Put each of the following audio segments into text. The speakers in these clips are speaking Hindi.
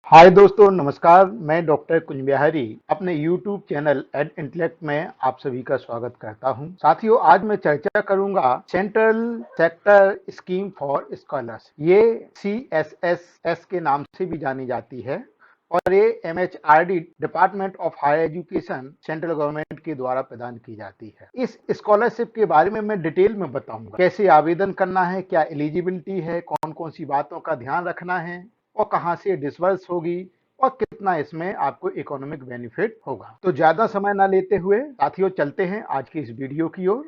हाय दोस्तों, नमस्कार। मैं डॉक्टर कुंज बिहारी अपने यूट्यूब चैनल एड इंटेलेक्ट में आप सभी का स्वागत करता हूं। साथियों, आज मैं चर्चा करूंगा central sector scheme for scholars. ये CSSS के नाम से भी जानी जाती है और ये MHRD department of higher education central government के द्वारा प्रदान की जाती है। इस स्कॉलरशिप के बारे में मैं डिटेल में बताऊंगा, कैसे आवेदन करना है, क्या एलिजिबिलिटी है, कौन कौन सी बातों का ध्यान रखना है और कहां से डिसबर्स होगी और कितना इसमें आपको इकोनॉमिक बेनिफिट होगा। तो ज्यादा समय ना लेते हुए साथियों चलते हैं आज की इस वीडियो की ओर।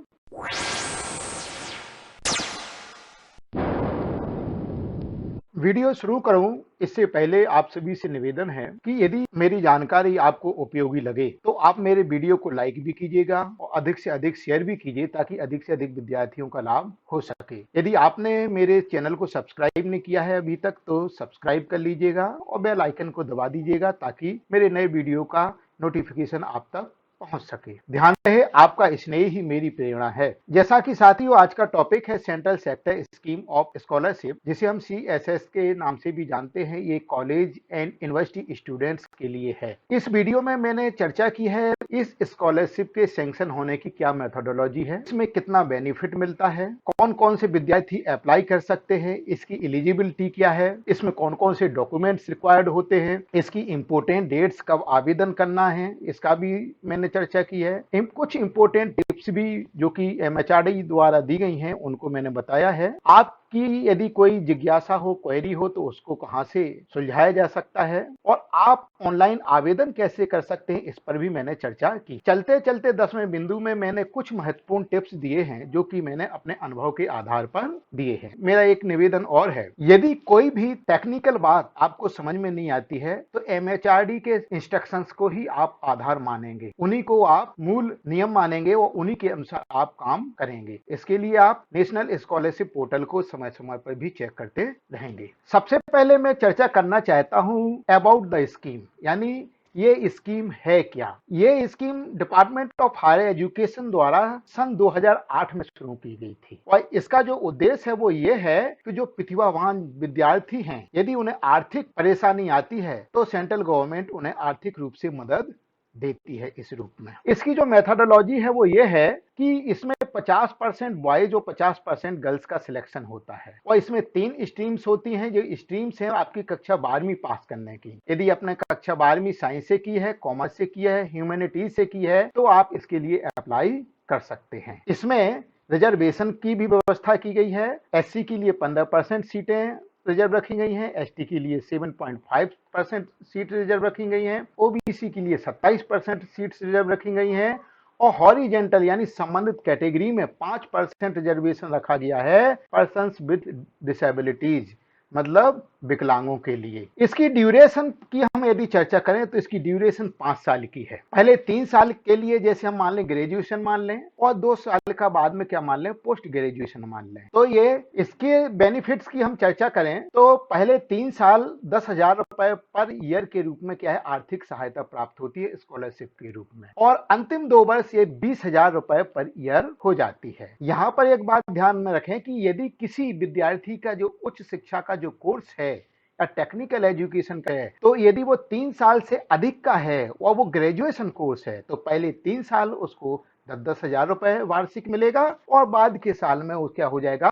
वीडियो शुरू करूं इससे पहले आप सभी से निवेदन है कि यदि मेरी जानकारी आपको उपयोगी लगे तो आप मेरे वीडियो को लाइक भी कीजिएगा और अधिक से अधिक शेयर भी कीजिए ताकि अधिक से अधिक विद्यार्थियों का लाभ हो सके। यदि आपने मेरे चैनल को सब्सक्राइब नहीं किया है अभी तक तो सब्सक्राइब कर लीजिएगा और बेल आइकन को दबा दीजिएगा ताकि मेरे नए वीडियो का नोटिफिकेशन आप तक पहुंच सके। ध्यान रहे, आपका स्नेह ही मेरी प्रेरणा है। जैसा कि साथियों आज का टॉपिक है central sector scheme of scholarship, जिसे हम CSS के नाम से भी जानते हैं। ये कॉलेज एंड यूनिवर्सिटी स्टूडेंट्स के लिए है। इस वीडियो में मैंने चर्चा की है इस स्कॉलरशिप के सैंक्शन होने की क्या मेथोडोलॉजी है, इसमें कितना बेनिफिट मिलता है, कौन कौन से विद्यार्थी अप्लाई कर सकते हैं, इसकी एलिजिबिलिटी क्या है, इसमें कौन कौन से डॉक्यूमेंट्स रिक्वायर्ड होते हैं, इसकी इंपोर्टेंट डेट्स कब आवेदन करना है, इसका भी मैंने चर्चा की है। कुछ इंपोर्टेंट टिप्स भी जो कि MHRD द्वारा दी गई हैं उनको मैंने बताया है। आपकी यदि कोई जिज्ञासा हो, क्वेरी हो तो उसको कहां से सुलझाया जा सकता है और आप ऑनलाइन आवेदन कैसे कर सकते हैं इस पर भी मैंने चर्चा की। चलते चलते 10वें बिंदु में मैंने कुछ महत्वपूर्ण टिप्स दिए हैं जो कि मैंने अपने अनुभव के आधार पर दिए हैं। मेरा एक निवेदन और है, यदि कोई भी टेक्निकल बात आपको समझ में नहीं आती है तो MHRD के इंस्ट्रक्शंस को ही आप आधार मानेंगे, उन्हीं को आप मूल नियम मानेंगे और उन्हीं के अनुसार आप काम करेंगे। इसके लिए आप नेशनल स्कॉलरशिप पोर्टल को समय समय पर भी चेक करते रहेंगे। सबसे पहले मैं चर्चा करना चाहता हूं अबाउट द स्कीम, यानी ये स्कीम है क्या। ये scheme department of higher education द्वारा सन 2008 में शुरू की गई थी और इसका जो उद्देश्य है वो ये है कि जो प्रतिभावान विद्यार्थी हैं, यदि उन्हें आर्थिक परेशानी आती है तो सेंट्रल गवर्नमेंट उन्हें आर्थिक रूप से मदद देती है इस रूप में। इसकी जो मेथोडोलॉजी है वो ये है कि इसमें 50% बॉयज और 50% गर्ल्स का सिलेक्शन होता है और इसमें 3 स्ट्रीम्स होती हैं। जो स्ट्रीम्स हैं आपकी कक्षा 12वीं पास करने की। यदि आपने कक्षा 12वीं साइंस से की है, कॉमर्स से की है, ह्यूमैनिटीज से की है तो आप इसके लिए अप्लाई कर सकते हैं। इसमें रिजर्वेशन की भी व्यवस्था की गई है। SC के लिए 15% सीटें रिजर्व रखी गई हैं, ST के लिए 7.5% सीट रिजर्व रखी गई हैं, OBC के लिए 27% सीट्स रिजर्व रखी गई हैं और हॉरिजेंटल यानी संबंधित कैटेगरी में 5% रिजर्वेशन रखा गया है पर्सन्स विद डिसेबिलिटीज, मतलब विकलांगों के लिए। इसकी ड्यूरेशन की हम यदि चर्चा करें तो इसकी ड्यूरेशन 5 साल की है। पहले 3 साल के लिए जैसे हम मान लें ग्रेजुएशन मान लें और 2 साल का बाद में क्या मान लें, पोस्ट ग्रेजुएशन मान लें। तो ये इसके बेनिफिट्स की हम चर्चा करें तो पहले 3 साल 10,000 रुपए पर ईयर के रूप में क्या है आर्थिक सहायता प्राप्त होती है स्कॉलरशिप के रूप में और अंतिम 2 वर्ष ये 20,000 रुपए पर ईयर हो जाती है। यहाँ पर एक बात ध्यान में रखें कि यदि किसी विद्यार्थी का जो उच्च शिक्षा का जो कोर्स है या टेक्निकल एजुकेशन का है तो यदि वो 3 साल से अधिक का है और वो ग्रेजुएशन कोर्स है तो पहले 3 साल उसको 10,000 रुपए वार्षिक मिलेगा और बाद के साल में वो क्या हो जाएगा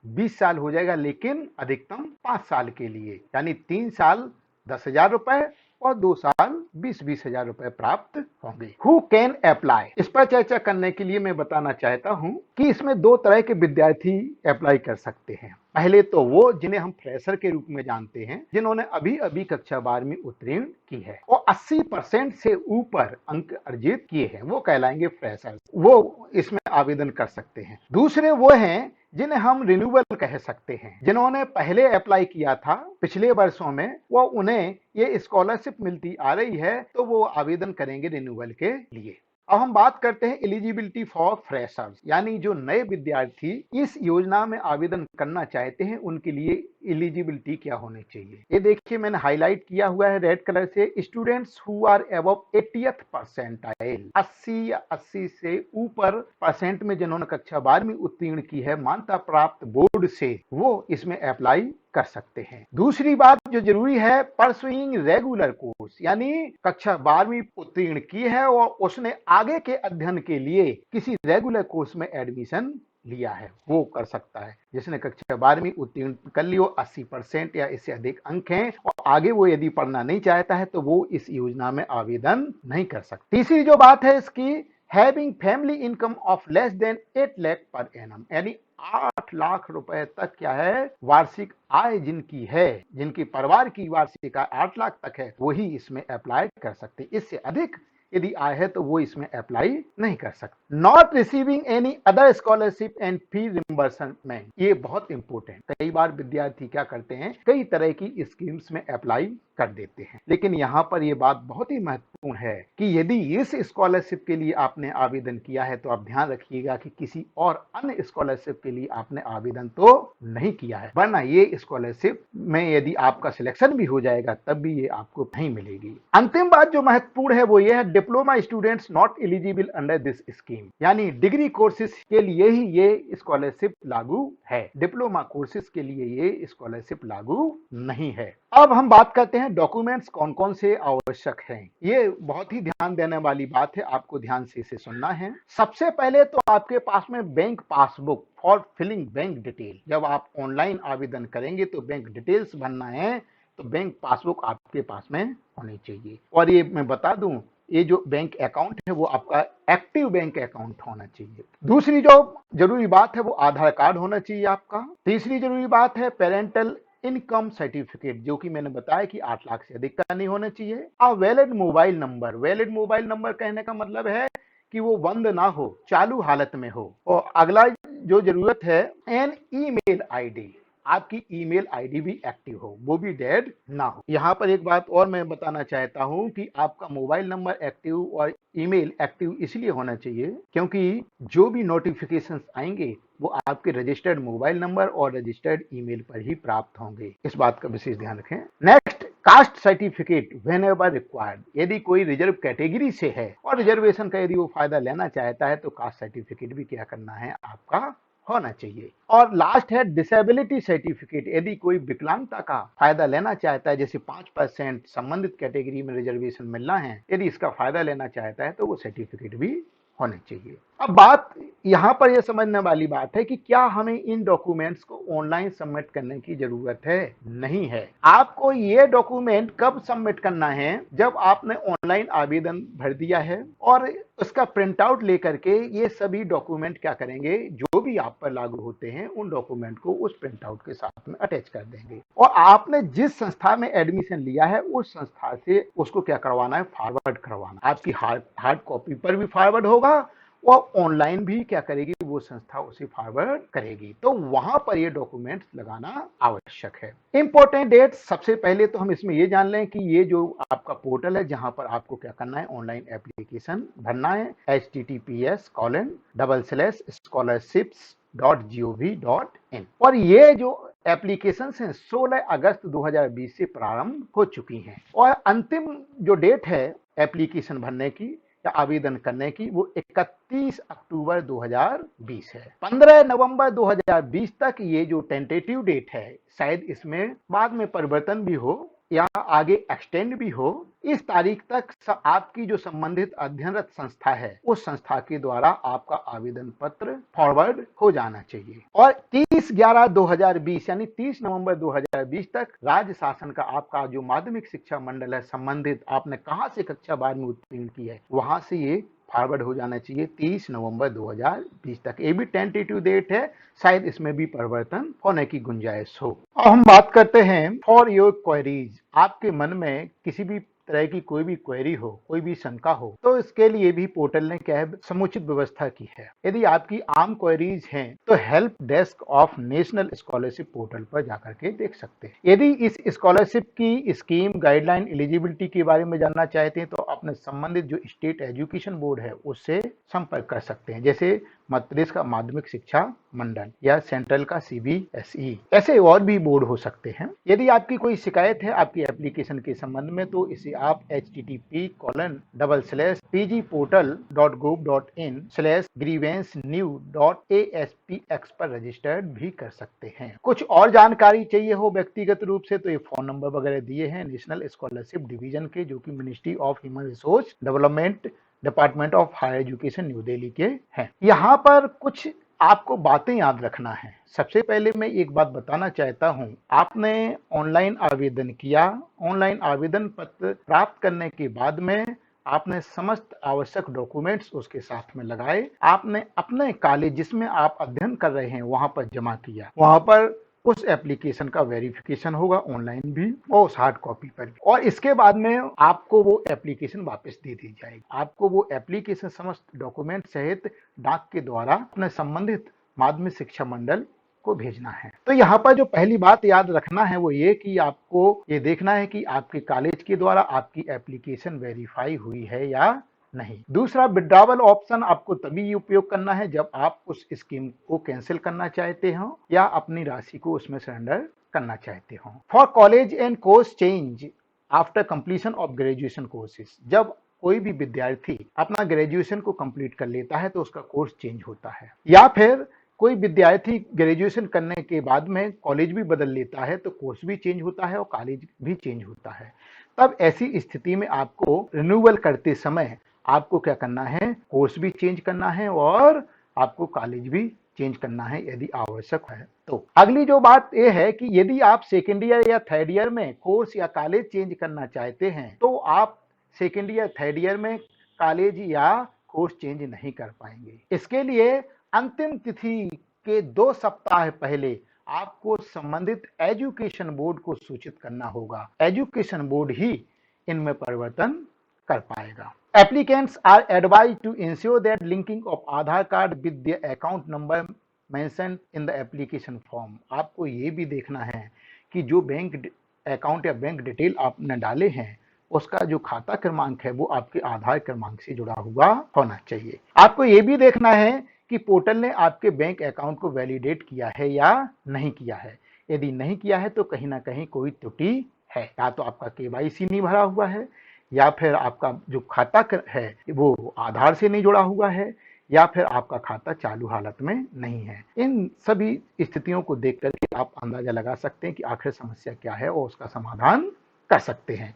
20 साल हो जाएगा, लेकिन अधिकतम 5 साल के लिए, यानी 3 साल 10,000 रुपए और 2 साल 20,000 रुपए प्राप्त होंगे। हु कैन अप्लाई, इस पर चर्चा करने के लिए मैं बताना चाहता हूं कि इसमें 2 तरह के विद्यार्थी अप्लाई कर सकते हैं। पहले तो वो जिन्हें हम फ्रेशर के रूप में जानते हैं, जिन्होंने अभी अभी कक्षा 12वीं उत्तीर्ण की है और 80% से ऊपर अंक अर्जित किए हैं, वो कहलाएंगे फ्रेशर, वो इसमें आवेदन कर सकते हैं। दूसरे वो हैं जिन्हें हम रिन्यूअल कह सकते हैं, जिन्होंने पहले अप्लाई किया था पिछले वर्षों में, वो उन्हें ये स्कॉलरशिप मिलती आ रही है तो वो आवेदन करेंगे रिन्यूअल के लिए। अब हम बात करते हैं एलिजिबिलिटी फॉर फ्रेशर्स, यानी जो नए विद्यार्थी इस योजना में आवेदन करना चाहते हैं उनके लिए एलिजिबिलिटी क्या होनी चाहिए। ये देखिए मैंने हाईलाइट किया हुआ है रेड कलर से, students who are above 80th percentile, 80 से ऊपर परसेंट में जिन्होंने कक्षा 12वीं उत्तीर्ण की है मान्यता प्राप्त बोर्ड से, वो इसमें अप्लाई कर सकते हैं। दूसरी बात जो जरूरी है, परसुइंग रेगुलर कोर्स, यानी कक्षा 12वीं उत्तीर्ण की है और उसने आगे के अध्ययन के लिए किसी रेगुलर कोर्स में एडमिशन लिया है, वो कर सकता है। जिसने कक्षा 12वीं उत्तीर्ण कर ली हो, 80% या इससे अधिक अंक हैं और आगे वो यदि पढ़ना नहीं चाहता है तो वो इस योजना में आवेदन नहीं कर सकता। तीसरी जो बात है इसकी, having family income of less than 8 lakh per annum, यानी 8 लाख रुपए तक क्या है वार्षिक आय जिनकी है, जिनकी परिवार की वार्षिक आय 8 लाख तक है, वही इसमें अप्लाई कर सकते। इससे अधिक यदि आय है तो वो इसमें अप्लाई नहीं कर सकते। Not receiving any other scholarship and fee reimbursement, ये बहुत इंपॉर्टेंट। कई बार विद्यार्थी क्या करते हैं, कई तरह की स्कीम्स में अप्लाई कर देते हैं, लेकिन यहाँ पर यह बात बहुत ही महत्वपूर्ण है कि यदि इस स्कॉलरशिप के लिए आपने आवेदन किया है तो आप ध्यान रखिएगा कि किसी और अन्य स्कॉलरशिप के लिए आपने आवेदन तो नहीं किया है, वरना ये स्कॉलरशिप में यदि आपका सिलेक्शन भी हो जाएगा तब भी ये आपको नहीं मिलेगी। अंतिम बात जो महत्वपूर्ण है वो ये है, diploma students not eligible under this scheme, यानी डिग्री कोर्सेज के लिए ही ये स्कॉलरशिप लागू है, डिप्लोमा कोर्सेज के लिए ये स्कॉलरशिप लागू नहीं है। अब हम बात करते हैं डॉक्यूमेंट्स कौन कौन से आवश्यक हैं। ये बहुत ही ध्यान देने वाली बात है, आपको ध्यान से इसे सुनना है। सबसे पहले तो आपके पास में bank passbook for filling bank detail, जब आप ऑनलाइन आवेदन करेंगे तो बैंक डिटेल्स भरना है तो बैंक पासबुक आपके पास में होनी चाहिए। और ये मैं बता दूं, ये जो बैंक अकाउंट है वो आपका एक्टिव बैंक अकाउंट होना चाहिए। दूसरी जो जरूरी बात है वो आधार कार्ड होना चाहिए आपका। तीसरी जरूरी बात है पेरेंटल इनकम सर्टिफिकेट, जो कि मैंने बताया कि 8 लाख से अधिक का नहीं होना चाहिए। अब valid mobile number, valid mobile number कहने का मतलब है कि वो बंद ना हो, चालू हालत में हो। और अगला जो जरूरत है, एन ईमेल आईडी, आपकी ईमेल आईडी भी एक्टिव हो, वो भी डेड ना हो। यहाँ पर एक बात और मैं बताना चाहता हूँ कि आपका मोबाइल नंबर एक्टिव और ईमेल एक्टिव इसलिए होना चाहिए क्योंकि जो भी नोटिफिकेशंस आएंगे वो आपके रजिस्टर्ड मोबाइल नंबर और रजिस्टर्ड ईमेल पर ही प्राप्त होंगे, इस बात का विशेष ध्यान रखें। Next, caste certificate when ever required, यदि कोई रिजर्व कैटेगरी से है और रिजर्वेशन का यदि वो फायदा लेना चाहता है तो कास्ट सर्टिफिकेट भी क्या करना है, आपका होना चाहिए। और लास्ट है डिसेबिलिटी सर्टिफिकेट, यदि कोई विकलांगता का फायदा लेना चाहता है, जैसे 5% संबंधित कैटेगरी में रिजर्वेशन मिलना है, यदि इसका फायदा लेना चाहता है तो वो सर्टिफिकेट भी होने चाहिए। अब बात यहां पर यह समझने वाली बात है कि क्या हमें इन डॉक्यूमेंट्स को ऑनलाइन सबमिट करने की जरूरत है? नहीं है। आपको ये डॉक्यूमेंट कब सबमिट करना है, जब आपने ऑनलाइन आवेदन भर दिया है और उसका प्रिंट आउट लेकर के ये सभी डॉक्यूमेंट क्या करेंगे, जो भी आप पर लागू होते हैं उन डॉक्यूमेंट को उस प्रिंट आउट के साथ में अटैच कर देंगे और आपने जिस संस्था में एडमिशन लिया है उस संस्था से उसको क्या करवाना है, फॉरवर्ड करवाना। आपकी हार्ड कॉपी पर भी फॉरवर्ड होगा और ऑनलाइन भी क्या करेगी, वो संस्था उसे फॉरवर्ड करेगी, तो वहां पर ये डॉक्यूमेंट्स लगाना आवश्यक है। इंपॉर्टेंट डेट, सबसे पहले तो हम इसमें ये जान लें कि ये जो आपका पोर्टल है जहां पर आपको क्या करना है, ऑनलाइन एप्लीकेशन भरना है, https://scholarships.gov.in। और ये जो एप्लीकेशन हैं 16 अगस्त 2020 से प्रारंभ हो चुकी हैं और अंतिम जो डेट है एप्लीकेशन भरने की या आवेदन करने की वो 31 अक्टूबर 2020 है। 15 नवंबर 2020 तक ये जो टेंटेटिव डेट है, शायद इसमें बाद में परिवर्तन भी हो या आगे एक्सटेंड भी हो, इस तारीख तक आपकी जो संबंधित अध्ययनरत संस्था है उस संस्था के द्वारा आपका आवेदन पत्र फॉरवर्ड हो जाना चाहिए। और 30/11/2020 यानी 30 नवंबर 2020 तक राज्य शासन का आपका जो माध्यमिक शिक्षा मंडल है, संबंधित आपने कहां से कक्षा 12 में उत्तीर्ण की है, वहां से ये फॉरवर्ड हो जाना चाहिए 30 नवंबर 2020 तक। ये भी टेंटेटिव डेट है, शायद इसमें भी परिवर्तन होने की गुंजाइश हो। अब हम बात करते हैं फॉर योर क्वेरीज, आपके मन में किसी भी तरह की कोई भी क्वेरी हो, कोई भी शंका हो, तो इसके लिए भी पोर्टल ने क्या है, समुचित व्यवस्था की है। यदि आपकी आम क्वेरीज हैं तो help desk of national scholarship portal पर जाकर के देख सकते हैं। यदि इस स्कॉलरशिप की स्कीम, गाइडलाइन, एलिजिबिलिटी के बारे में जानना चाहते हैं तो अपने संबंधित जो स्टेट एजुकेशन बोर्ड है उससे संपर्क कर सकते हैं। जैसे मध्य प्रदेश का माध्यमिक शिक्षा मंडल या सेंट्रल का सीबीएसई। ऐसे और भी बोर्ड हो सकते हैं। यदि आपकी कोई शिकायत है आपकी एप्लीकेशन के संबंध में तो इसे आप http://pgportal.gov.in/grievancenew.aspx पर रजिस्टर्ड भी कर सकते हैं। कुछ और जानकारी चाहिए हो व्यक्तिगत रूप से तो ये फोन नंबर वगैरह दिए हैं नेशनल स्कॉलरशिप डिवीजन के, जो कि ministry of human resource development department of higher education New Delhi के हैं। यहाँ पर कुछ आपको बातें याद रखना है। सबसे पहले मैं एक बात बताना चाहता हूँ, आपने ऑनलाइन आवेदन किया, ऑनलाइन आवेदन पत्र प्राप्त करने के बाद में आपने समस्त आवश्यक डॉक्यूमेंट्स उसके साथ में लगाए, आपने अपने कॉलेज जिसमें आप अध्ययन कर रहे हैं वहां पर जमा किया, वहां पर उस एप्लीकेशन का वेरिफिकेशन होगा ऑनलाइन भी और उस हार्ड कॉपी पर भी, और इसके बाद में आपको वो एप्लीकेशन वापस दे दी जाएगी। आपको वो एप्लीकेशन समस्त डॉक्यूमेंट सहित डाक के द्वारा अपने संबंधित माध्यमिक शिक्षा मंडल को भेजना है। तो यहाँ पर जो पहली बात याद रखना है वो ये कि आपको ये देखना है कि आपके कॉलेज के द्वारा आपकी एप्लीकेशन वेरीफाई हुई है या नहीं। दूसरा, विड्रॉवल ऑप्शन आपको तभी उपयोग करना है जब आप उस स्कीम को कैंसिल करना चाहते हो या अपनी राशि को उसमें सरेंडर करना चाहते हो। For college and course change after completion of graduation courses, जब कोई भी विद्यार्थी अपना ग्रेजुएशन को कंप्लीट कर लेता है तो उसका कोर्स चेंज होता है, या फिर कोई विद्यार्थी ग्रेजुएशन करने के बाद में कॉलेज भी बदल लेता है तो कोर्स भी चेंज होता है और कॉलेज भी चेंज होता है। तब ऐसी स्थिति में आपको रिन्यूअल करते समय आपको क्या करना है, कोर्स भी चेंज करना है और आपको कॉलेज भी चेंज करना है यदि आवश्यक है तो। अगली जो बात यह है कि यदि आप सेकेंड ईयर या थर्ड ईयर में कोर्स या कॉलेज चेंज करना चाहते हैं तो आप सेकेंड ईयर थर्ड ईयर में कॉलेज या कोर्स चेंज नहीं कर पाएंगे। इसके लिए अंतिम तिथि के 2 सप्ताह पहले आपको संबंधित एजुकेशन बोर्ड को सूचित करना होगा। एजुकेशन बोर्ड ही इनमें परिवर्तन कर पाएगा। Applicants are advised to ensure that linking of Aadhaar card with their account number mentioned in the application form। आपको ये भी देखना है कि जो बैंक अकाउंट या बैंक डिटेल आपने डाले हैं उसका जो खाता क्रमांक है वो आपके आधार क्रमांक से जुड़ा हुआ होना चाहिए। आपको ये भी देखना है कि पोर्टल ने आपके बैंक अकाउंट को वैलिडेट किया है या नहीं किया है। यदि नहीं किया है तो कहीं ना कहीं कोई त्रुटि है, या तो आपका केवाईसी नहीं भरा हुआ है, या फिर आपका जो खाता है वो आधार से नहीं जुड़ा हुआ है, या फिर आपका खाता चालू हालत में नहीं है। इन सभी स्थितियों को देख करके आप अंदाजा लगा सकते हैं कि आखिर समस्या क्या है और उसका समाधान कर सकते हैं।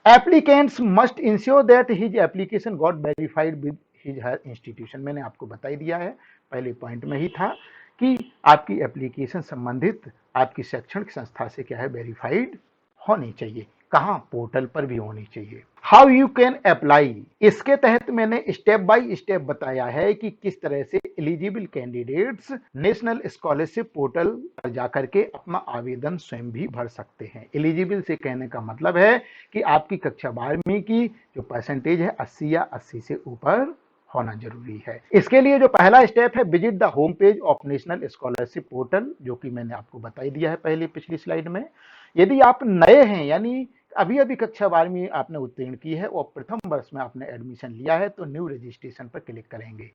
Applicants must ensure that his application got verified with his her institution. मैंने आपको बता ही दिया है, पहले पॉइंट में ही था कि आपकी एप्लीकेशन संबंधित आपकी शैक्षणिक संस्था से क्या है, वेरीफाइड होनी चाहिए। कहां, पोर्टल पर भी होनी चाहिए। हाउ यू कैन अप्लाई, इसके तहत मैंने स्टेप बाय स्टेप बताया है कि किस तरह से eligible candidates national scholarship portal पर जाकर के अपना आवेदन स्वयं भी भर सकते हैं। एलिजिबल से कहने का मतलब है कि आपकी कक्षा 12वीं की जो परसेंटेज है 80 या 80 से ऊपर होना जरूरी है। इसके लिए जो पहला स्टेप है, visit the home page of national scholarship portal, जो कि मैंने आपको बता ही दिया है पहले पिछली स्लाइड में। यदि आप नए हैं यानी अभी अभी कक्षा 12वीं आपने उत्तीर्ण की है और प्रथम वर्ष में आपने एडमिशन लिया है तो न्यू रजिस्ट्रेशन पर क्लिक करेंगे।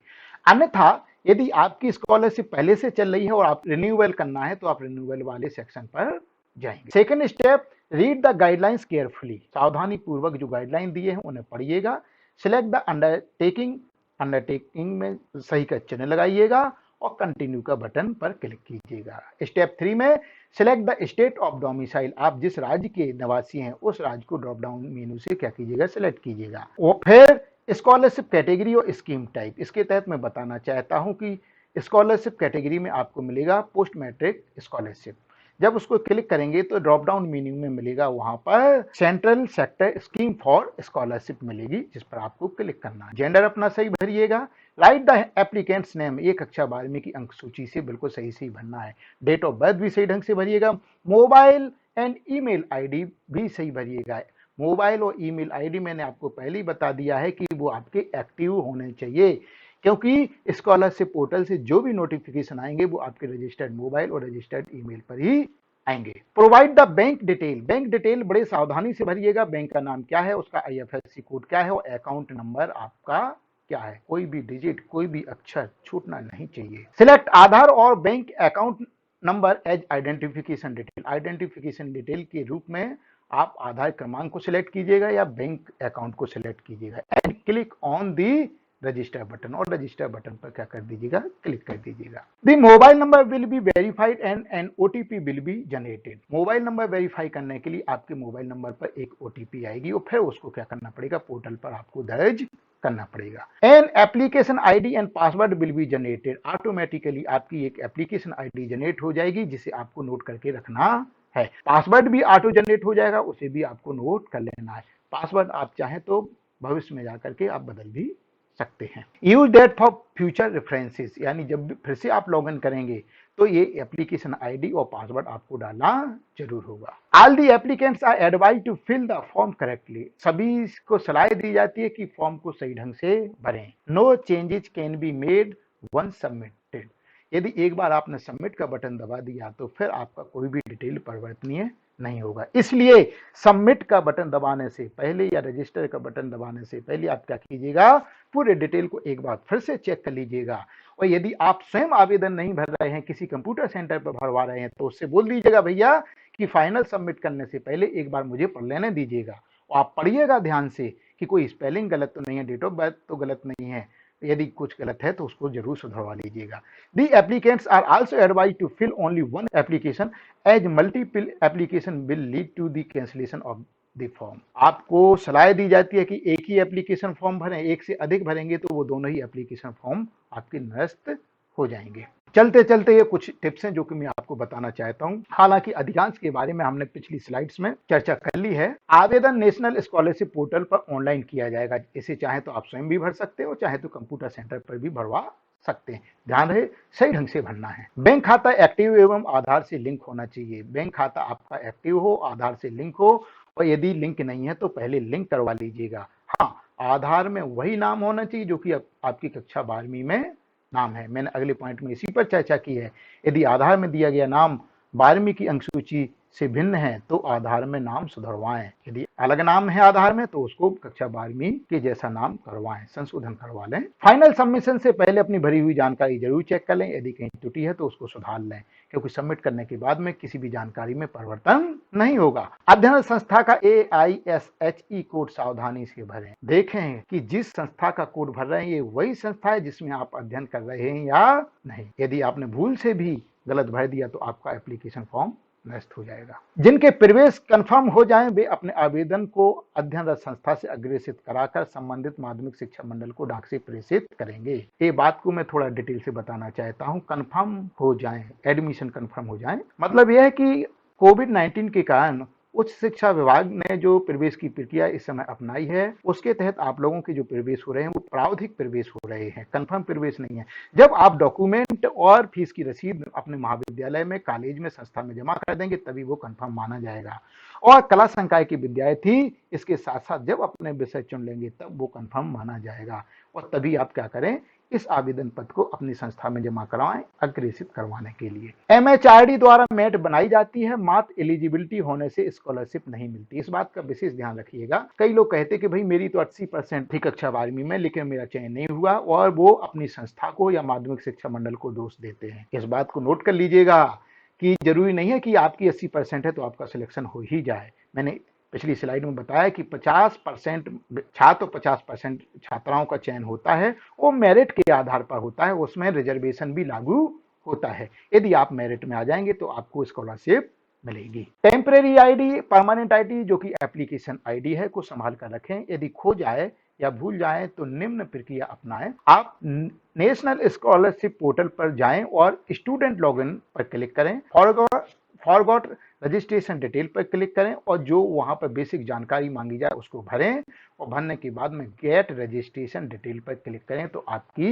अन्यथा यदि आपकी स्कॉलरशिप पहले से चल रही है और आप रिन्यूअल करना है तो आप रिन्यूअल वाले सेक्शन पर जाएंगे। Second step, read the guidelines carefully, सावधानी पूर्वक जो गाइडलाइन दिए हैं उन्हें पढ़िएगा। सिलेक्ट द अंडरटेकिंग, अंडरटेकिंग में सही का चिन्ह लगाइएगा और कंटिन्यू का बटन पर क्लिक कीजिएगा। स्टेप 3 में select the state of domicile, आप जिस राज्य के निवासी हैं उस राज्य को ड्रॉप डाउन मेनू से क्या कीजिएगा, सिलेक्ट कीजिएगा। और फिर स्कॉलरशिप कैटेगरी और स्कीम टाइप, इसके तहत मैं बताना चाहता हूं कि स्कॉलरशिप कैटेगरी में आपको मिलेगा पोस्ट मैट्रिक स्कॉलरशिप। जब उसको क्लिक करेंगे तो ड्रॉप डाउन मेन्यू में मिलेगा, वहां पर central sector scheme for scholarship मिलेगी जिस पर आपको क्लिक करना है। जेंडर अपना सही भरिएगा। राइट द एप्लीकेंट्स नेम, ये कक्षा 12वीं की अंक सूची से बिल्कुल सही से भरना है। डेट ऑफ बर्थ भी सही ढंग से भरिएगा। मोबाइल एंड ईमेल आईडी भी सही भरिएगा। मोबाइल और ईमेल आईडी मैंने आपको पहले ही बता दिया है कि वो आपके एक्टिव होने चाहिए, क्योंकि स्कॉलरशिप पोर्टल से जो भी नोटिफिकेशन आएंगे वो आपके रजिस्टर्ड मोबाइल और रजिस्टर्ड ईमेल पर ही आएंगे। Provide the bank detail, bank detail बड़े सावधानी से भरिएगा। बैंक का नाम क्या है, उसका IFSC कोड क्या है और अकाउंट नंबर आपका क्या है, कोई भी डिजिट, कोई भी अक्षर छूटना नहीं चाहिए। सिलेक्ट आधार और bank account number as identification detail. Identification detail के रूप में आप आधार क्रमांक को सिलेक्ट कीजिएगा या बैंक अकाउंट को सिलेक्ट कीजिएगा and click on the register button, और रजिस्टर बटन पर क्या कर दीजिएगा, क्लिक कर दीजिएगा। The mobile number will be verified and an OTP will be generated. Mobile number verify करने के लिए आपके मोबाइल नंबर पर एक ओटीपी आएगी और फिर उसको क्या करना पड़ेगा, पोर्टल पर आपको दर्ज करना पड़ेगा। An application ID and password will be generated. Automatically आपकी एक एप्लीकेशन आईडी जनरेट हो जाएगी जिसे आपको नोट करके रखना है। पासवर्ड भी ऑटो जनरेट हो जाएगा, उसे भी आपको नोट कर लेना है। पासवर्ड आप चाहें तो भविष्य में जाकर के आप बदल भी सकते हैं। Use that for future references, यानी जब भी फिर से आप लॉगिन करेंगे तो ये एप्लीकेशन आईडी और पासवर्ड आपको डालना जरूर होगा। All the applicants are advised to fill the form correctly. सभी को सलाह दी जाती है कि फॉर्म को सही ढंग से भरें। No changes can be made once submitted. यदि एक बार आपने सबमिट का बटन दबा दिया तो फिर आपका कोई भी डिटेल परिवर्तनीय नहीं होगा। इसलिए सबमिट का बटन दबाने से पहले या रजिस्टर का बटन दबाने से पहले आप क्या कीजिएगा, पूरे डिटेल को एक बार फिर से चेक कर लीजिएगा। और यदि आप स्वयं आवेदन नहीं भर रहे हैं, किसी कंप्यूटर सेंटर पर भरवा रहे हैं, तो उससे बोल दीजिएगा भैया कि फाइनल सबमिट करने से पहले एक बार मुझे पढ़ लेने दीजिएगा। और आप पढ़िएगा ध्यान से कि कोई स्पेलिंग गलत तो नहीं है, डेट ऑफ बर्थ तो गलत नहीं है। यदि कुछ गलत है तो उसको जरूर सुधरवा लीजिएगा। The applicants are also advised to fill only one application as multiple application will lead to the cancellation of the form. आपको सलाह दी जाती है कि एक ही एप्लीकेशन फॉर्म भरें, एक से अधिक भरेंगे तो वो दोनों ही एप्लीकेशन फॉर्म आपके निरस्त हो जाएंगे। चलते चलते ये कुछ टिप्स हैं जो कि मैं आपको बताना चाहता हूं। हालांकि अधिकांश के बारे में हमने पिछली स्लाइड्स में चर्चा कर ली है। आवेदन नेशनल स्कॉलरशिप पोर्टल पर ऑनलाइन किया जाएगा। इसे चाहे तो आप स्वयं भी भर सकते हो, चाहे तो कंप्यूटर सेंटर पर भी भरवा सकते हैं। ध्यान रहे सही ढंग से भरना है। बैंक खाता एक्टिव एवं आधार से लिंक होना चाहिए। बैंक खाता आपका एक्टिव हो, आधार से लिंक हो, और यदि लिंक नहीं है तो पहले लिंक करवा लीजिएगा। हाँ, आधार में वही नाम होना चाहिए जो कि आपकी कक्षा 12वीं में नाम है। मैंने अगले पॉइंट में इसी पर चर्चा की है। यदि आधार में दिया गया नाम 12वीं की अंक सूची से भिन्न है तो आधार में नाम सुधरवाएं। यदि अलग नाम है आधार में तो उसको कक्षा 12वीं के जैसा नाम करवाएं, संशोधन करवा लें। फाइनल सबमिशन से पहले अपनी भरी हुई जानकारी जरूर चेक कर लें। यदि कहीं त्रुटि है तो उसको सुधार लें, क्योंकि सबमिट करने के बाद में किसी भी जानकारी में परिवर्तन नहीं होगा। अध्ययन संस्था का AISHE कोड सावधानी से भरें। देखें कि जिस संस्था का कोड भर रहे हैं ये वही संस्था है जिसमें आप अध्ययन कर रहे हैं या नहीं। यदि आपने भूल से भी गलत भर दिया तो आपका एप्लीकेशन फॉर्म नष्ट हो जाएगा। जिनके प्रवेश कंफर्म हो जाएं वे अपने आवेदन को अध्ययनरत संस्था से अग्रेसित कराकर संबंधित माध्यमिक शिक्षा मंडल को डाक से प्रेषित करेंगे। ये बात को मैं थोड़ा डिटेल से बताना चाहता हूं। कंफर्म हो जाएं, एडमिशन कंफर्म हो जाएं, मतलब यह है कि कोविड-19 के कारण उच्च शिक्षा विभाग ने जो प्रवेश की प्रक्रिया इस समय अपनाई है उसके तहत आप लोगों के जो प्रवेश हो रहे हैं वो प्रावधिक प्रवेश हो रहे हैं, कंफर्म प्रवेश नहीं है। जब आप डॉक्यूमेंट और फीस की रसीद अपने महाविद्यालय में, कॉलेज में, संस्था में जमा कर देंगे तभी वो कंफर्म माना जाएगा। और कला संकाय के विद्यार्थी इसके साथ साथ जब अपने विषय चुन लेंगे तब वो कंफर्म माना जाएगा। और तभी आप क्या करें, इस आवेदन पत्र को अपनी संस्था में जमा करवाएं अग्रेसित करवाने के लिए। MHRD द्वारा मेरिट बनाई जाती है, मात्र एलिजिबिलिटी होने से स्कॉलरशिप नहीं मिलती। इस बात का विशेष ध्यान रखिएगा। कई लोग कहते कि भाई मेरी तो 80% थी कक्षा 12वीं में लेकिन मेरा चयन नहीं हुआ, और वो अपनी संस्था को या माध्यमिक शिक्षा मंडल को दोष देते हैं। इस बात को नोट कर लीजिएगा कि जरूरी नहीं है कि आपकी 80% है तो आपका सिलेक्शन हो ही जाए। मैंने पिछली स्लाइड में बताया कि 50% छात्र, 50% छात्राओं का चयन होता है, वो मेरिट के आधार पर होता है, उसमें रिजर्वेशन भी लागू होता है। यदि आप मेरिट में आ जाएंगे तो आपको स्कॉलरशिप मिलेगी। टेम्परेरी आईडी, परमानेंट आईडी जो कि एप्लीकेशन आईडी है को संभाल कर रखें। यदि खो जाए या भूल जाए तो निम्न प्रक्रिया अपनाएं। आप नेशनल स्कॉलरशिप पोर्टल पर जाएं और स्टूडेंट लॉगिन पर क्लिक करें, फॉरगॉट रजिस्ट्रेशन डिटेल पर क्लिक करें और जो वहां पर बेसिक जानकारी मांगी जाए उसको भरें, और भरने के बाद में गेट रजिस्ट्रेशन डिटेल पर क्लिक करें तो आपकी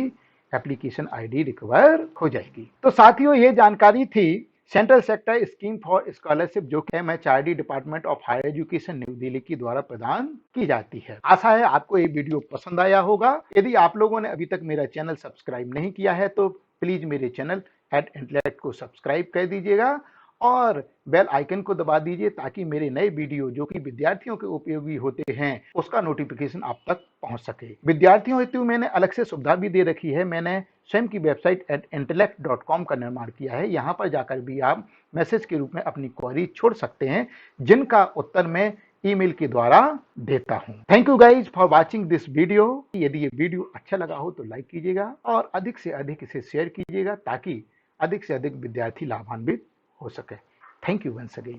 एप्लीकेशन आईडी रिकवर हो जाएगी। तो साथियों, ये जानकारी थी central sector scheme for scholarship जो कि MHRD department of higher education New Delhi की द्वारा प्रदान की जाती है। आशा है आपको ये वीडियो पसंद आया होगा। यदि आप लोगों ने अभी तक मेरा चैनल सब्सक्राइब नहीं किया है तो प्लीज मेरे चैनल @intellect को सब्सक्राइब कर दीजिएगा और बेल आइकन को दबा दीजिए ताकि मेरे नए वीडियो जो कि विद्यार्थियों के उपयोगी होते हैं उसका नोटिफिकेशन आप तक पहुंच सके। विद्यार्थियों हेतु मैंने अलग से सुविधा भी दे रखी है। मैंने स्वयं की वेबसाइट intellect.com का निर्माण किया है। यहाँ पर जाकर भी आप मैसेज के रूप में अपनी क्वेरी छोड़ सकते हैं जिनका उत्तर मैं ईमेल के द्वारा देता हूं। Thank you guys for watching this video. यदि ये वीडियो अच्छा लगा हो तो लाइक कीजिएगा और अधिक से अधिक इसे शेयर कीजिएगा ताकि अधिक से अधिक विद्यार्थी लाभान्वित हो सके। Thank you once again.